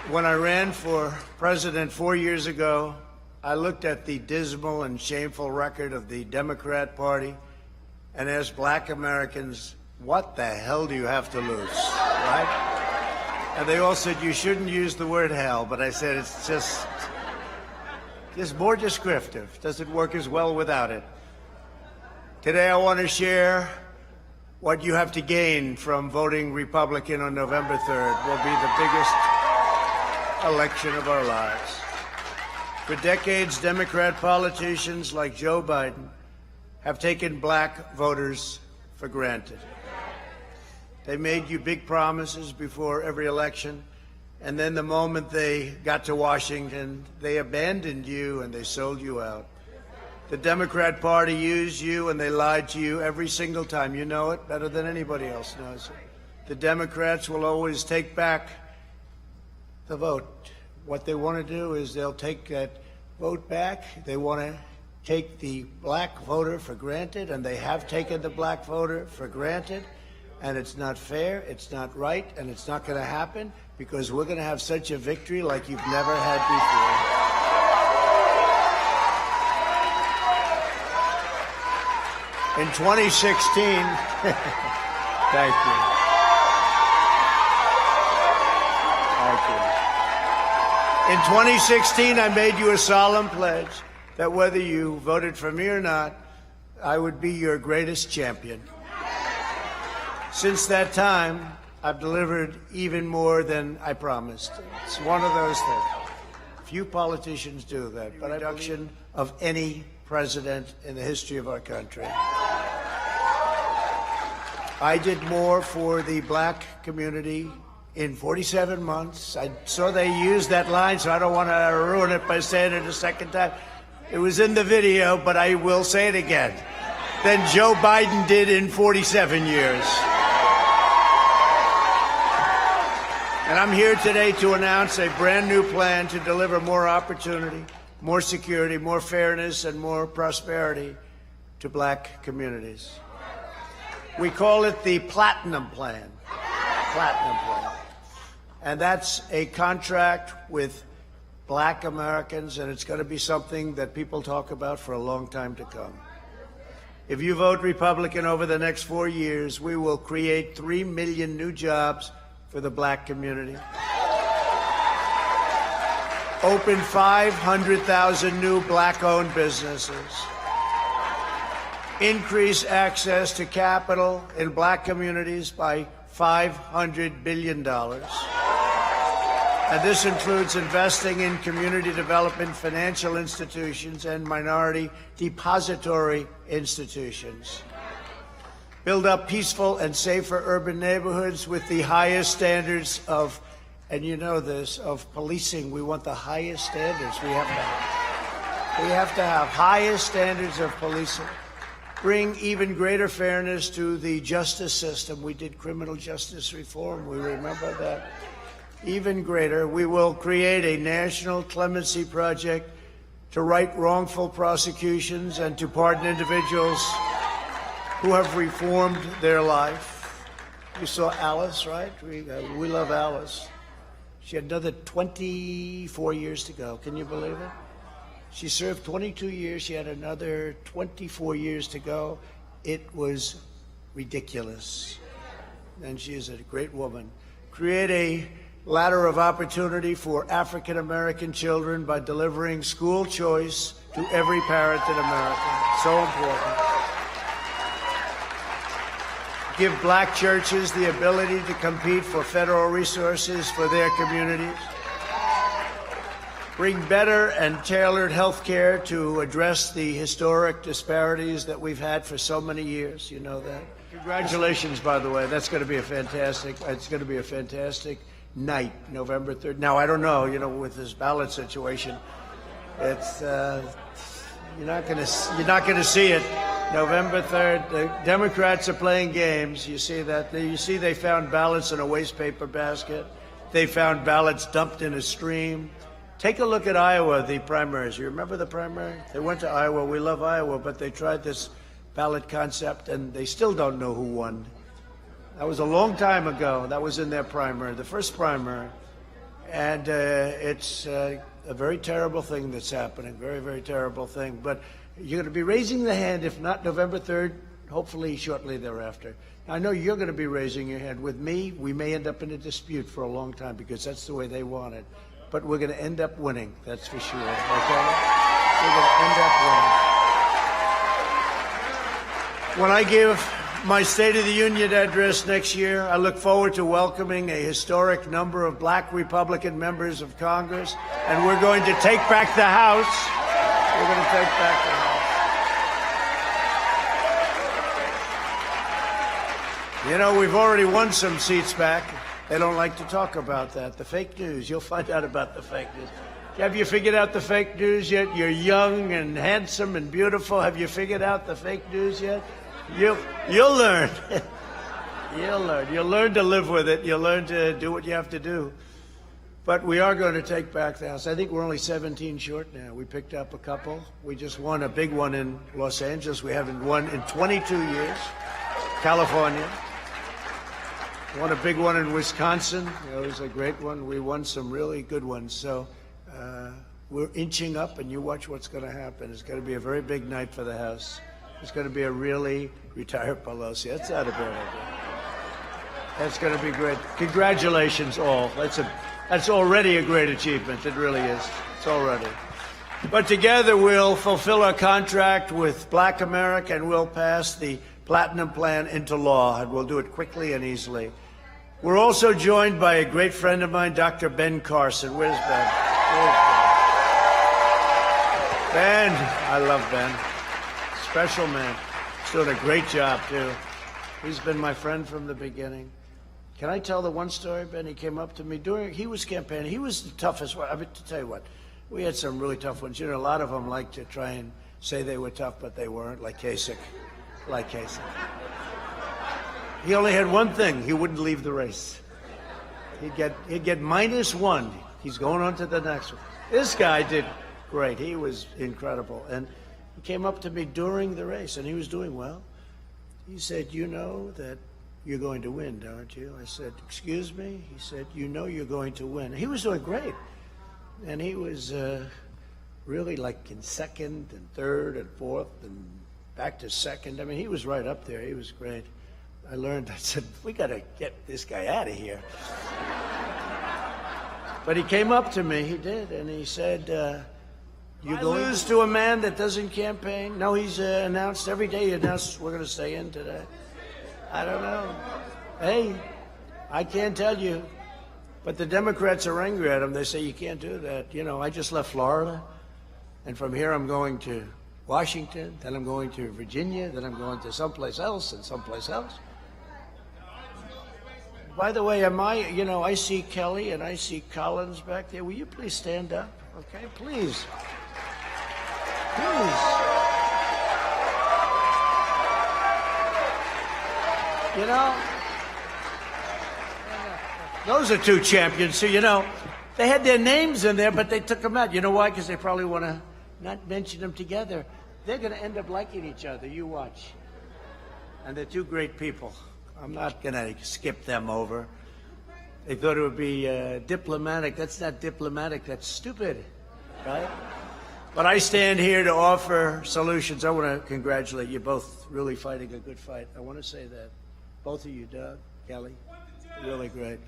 When I ran for president 4 years ago, I looked at the dismal and shameful record of the Democrat Party and asked black Americans, what the hell do you have to lose, right? And they all said, you shouldn't use the word hell, but I said, it's just more descriptive. Doesn't work as well without it. Today I want to share what you have to gain from voting Republican on November 3rd. Will be the biggest election of our lives. For decades, Democrat politicians like Joe Biden have taken black voters for granted. They made you big promises before every election, and then the moment they got to Washington, they abandoned you and they sold you out. The Democrat Party used you and they lied to you every single time. You know it better than anybody else knows it. The Democrats will always take back the vote. What they want to do is they'll take that vote back. They want to take the black voter for granted, and they have taken the black voter for granted. And it's not fair, it's not right, and it's not going to happen because we're going to have such a victory like you've never had before. In 2016, thank you. Thank you. In 2016, I made you a solemn pledge that whether you voted for me or not, I would be your greatest champion. Since that time, I've delivered even more than I promised. It's one of those things. Few politicians do that, but reduction of any president in the history of our country. I did more for the black community in 47 months. I saw they used that line, so I don't want to ruin it by saying it a second time. It was in the video, but I will say it again. Than Joe Biden did in 47 years. And I'm here today to announce a brand new plan to deliver more opportunity, more security, more fairness, and more prosperity to black communities. We call it the Platinum Plan. Platinum Plan. And that's a contract with black Americans, and it's going to be something that people talk about for a long time to come. If you vote Republican over the next 4 years, we will create 3 million new jobs for the black community. Open 500,000 new black-owned businesses. Increase access to capital in black communities by $500 billion. And this includes investing in community development, financial institutions, and minority depository institutions. Build up peaceful and safer urban neighborhoods with the highest standards of, and you know this, of policing. We want the highest standards. We have to have highest standards of policing. Bring even greater fairness to the justice system. We did criminal justice reform. We remember that. Even greater, we will create a national clemency project to right wrongful prosecutions and to pardon individuals who have reformed their life. You saw Alice, right? We love Alice. She had another 24 years to go. Can you believe it? She served 22 years. She had another 24 years to go. It was ridiculous. And she is a great woman. Create a ladder of opportunity for African American children by delivering school choice to every parent in America. So important. Give black churches the ability to compete for federal resources for their communities. Bring better and tailored health care to address the historic disparities that we've had for so many years. You know that. Congratulations, by the way. It's going to be a fantastic night, November 3rd. Now, I don't know, with this ballot situation, it's you're not going to see it. November 3rd, the Democrats are playing games. You see that? You see they found ballots in a waste paper basket. They found ballots dumped in a stream. Take a look at Iowa, the primaries. You remember the primary? They went to Iowa. We love Iowa, but they tried this ballot concept, and they still don't know who won. That was a long time ago. That was in their primary, the first primary. And it's a very terrible thing that's happening, very, very terrible thing. But you're going to be raising the hand, if not November 3rd, hopefully shortly thereafter. I know you're going to be raising your hand. With me, we may end up in a dispute for a long time because that's the way they want it. But we're going to end up winning, that's for sure, okay? We're going to end up winning. When I give my State of the Union address next year, I look forward to welcoming a historic number of black Republican members of Congress, and we're going to take back the House. We're going to take back the House. You know, we've already won some seats back. They don't like to talk about that. The fake news. You'll find out about the fake news. Have you figured out the fake news yet? You're young and handsome and beautiful. Have you figured out the fake news yet? You'll learn. You'll learn. You'll learn to live with it. You'll learn to do what you have to do. But we are going to take back the House. I think we're only 17 short now. We picked up a couple. We just won a big one in Los Angeles. We haven't won in 22 years. California. Won a big one in Wisconsin. It was a great one. We won some really good ones. So we're inching up, and you watch what's going to happen. It's going to be a very big night for the House. It's going to be a really retired Pelosi. That's not a bad idea. That's going to be great. Congratulations, all. That's already a great achievement. It really is. It's already. But together we'll fulfill our contract with Black America, and we'll pass the Platinum Plan into law, and we'll do it quickly and easily. We're also joined by a great friend of mine, Dr. Ben Carson. Where's Ben? Ben, I love Ben. Special man. He's doing a great job, too. He's been my friend from the beginning. Can I tell the one story, Ben? He came up to me he was campaigning. He was the toughest one. I mean, to tell you what, we had some really tough ones. You know, a lot of them like to try and say they were tough, but they weren't, like Kasich. He only had one thing. He wouldn't leave the race. He'd get -1. He's going on to the next one. This guy did great. He was incredible. And he came up to me during the race, and he was doing well. He said, "You know that you're going to win, don't you?" I said, "Excuse me?" He said, "You know you're going to win." He was doing great. And he was really like in second and third and fourth and back to second. I mean, he was right up there. He was great. I said, we got to get this guy out of here. But he came up to me, he did, and he said, you lose to a man that doesn't campaign? No, he's announced every day, we're going to stay in today. I don't know. Hey, I can't tell you. But the Democrats are angry at him. They say, you can't do that. You know, I just left Florida, and from here I'm going to Washington, then I'm going to Virginia, then I'm going to someplace else and someplace else. By the way, I see Kelly and I see Collins back there. Will you please stand up? Okay, please. Please. You know, those are two champions. So, they had their names in there, but they took them out. You know why? Because they probably want to not mention them together. They're going to end up liking each other. You watch. And they're two great people. I'm not going to skip them over. They thought it would be diplomatic. That's not diplomatic. That's stupid, right? But I stand here to offer solutions. I want to congratulate you both, really fighting a good fight. I want to say that. Both of you, Doug, Kelly, really great.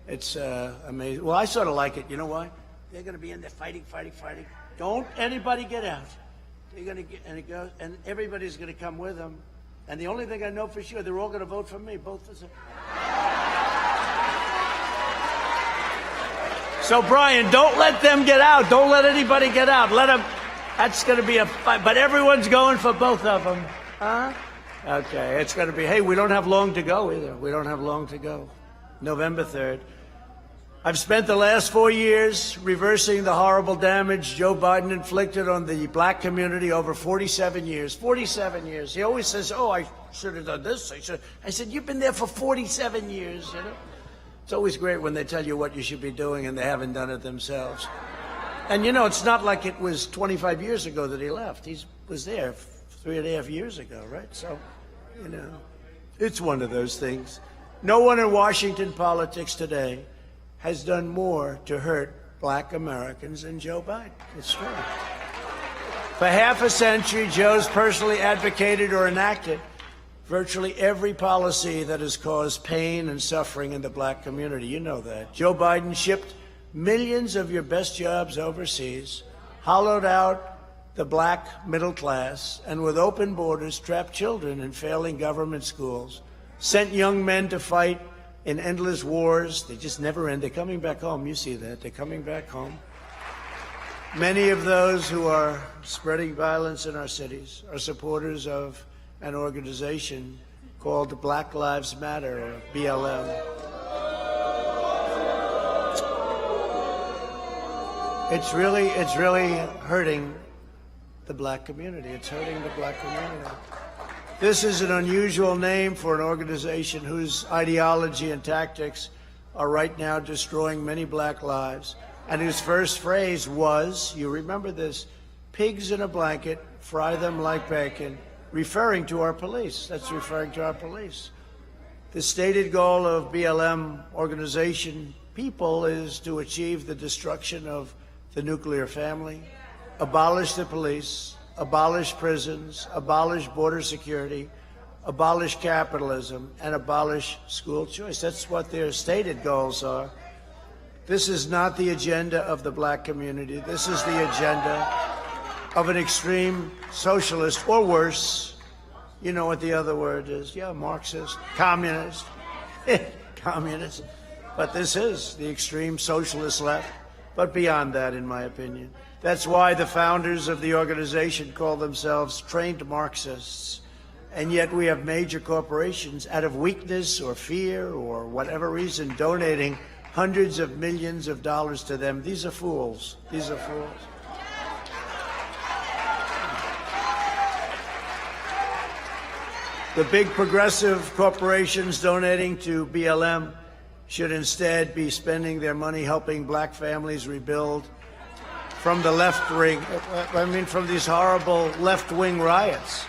It's amazing. Well, I sort of like it. You know why? They're going to be in there fighting. Don't anybody get out. They're going to get, and everybody's going to come with them. And the only thing I know for sure, they're all going to vote for me, both of them. So, Brian, don't let them get out. Don't let anybody get out. Let them. That's going to be a fight. But everyone's going for both of them. Huh? Okay, it's going to be, hey, we don't have long to go either. We don't have long to go. November 3rd. I've spent the last 4 years reversing the horrible damage Joe Biden inflicted on the black community over 47 years. 47 years. He always says, oh, I should have done this. I said, you've been there for 47 years, It's always great when they tell you what you should be doing and they haven't done it themselves. And, it's not like it was 25 years ago that he left. He was there 3.5 years ago, right? So, it's one of those things. No one in Washington politics today has done more to hurt black Americans than Joe Biden. It's true. For half a century, Joe's personally advocated or enacted virtually every policy that has caused pain and suffering in the black community. You know that. Joe Biden shipped millions of your best jobs overseas, hollowed out the black middle class, and with open borders, trapped children in failing government schools, sent young men to fight in endless wars. They just never end. They're coming back home. You see that. They're coming back home. Many of those who are spreading violence in our cities are supporters of an organization called Black Lives Matter, or BLM. It's really hurting the black community. It's hurting the black community. This is an unusual name for an organization whose ideology and tactics are right now destroying many black lives, and whose first phrase was, you remember this, pigs in a blanket, fry them like bacon, referring to our police. That's referring to our police. The stated goal of BLM organization people is to achieve the destruction of the nuclear family, abolish the police, abolish prisons, abolish border security, abolish capitalism, and abolish school choice. That's what their stated goals are. This is not the agenda of the black community. This is the agenda of an extreme socialist, or worse. You know what the other word is. Yeah, Marxist, communist, communist. But this is the extreme socialist left. But beyond that, in my opinion. That's why the founders of the organization call themselves trained Marxists. And yet we have major corporations, out of weakness or fear or whatever reason, donating hundreds of millions of dollars to them. These are fools. These are fools. The big progressive corporations donating to BLM should instead be spending their money helping black families rebuild from the left wing, from these horrible left-wing riots.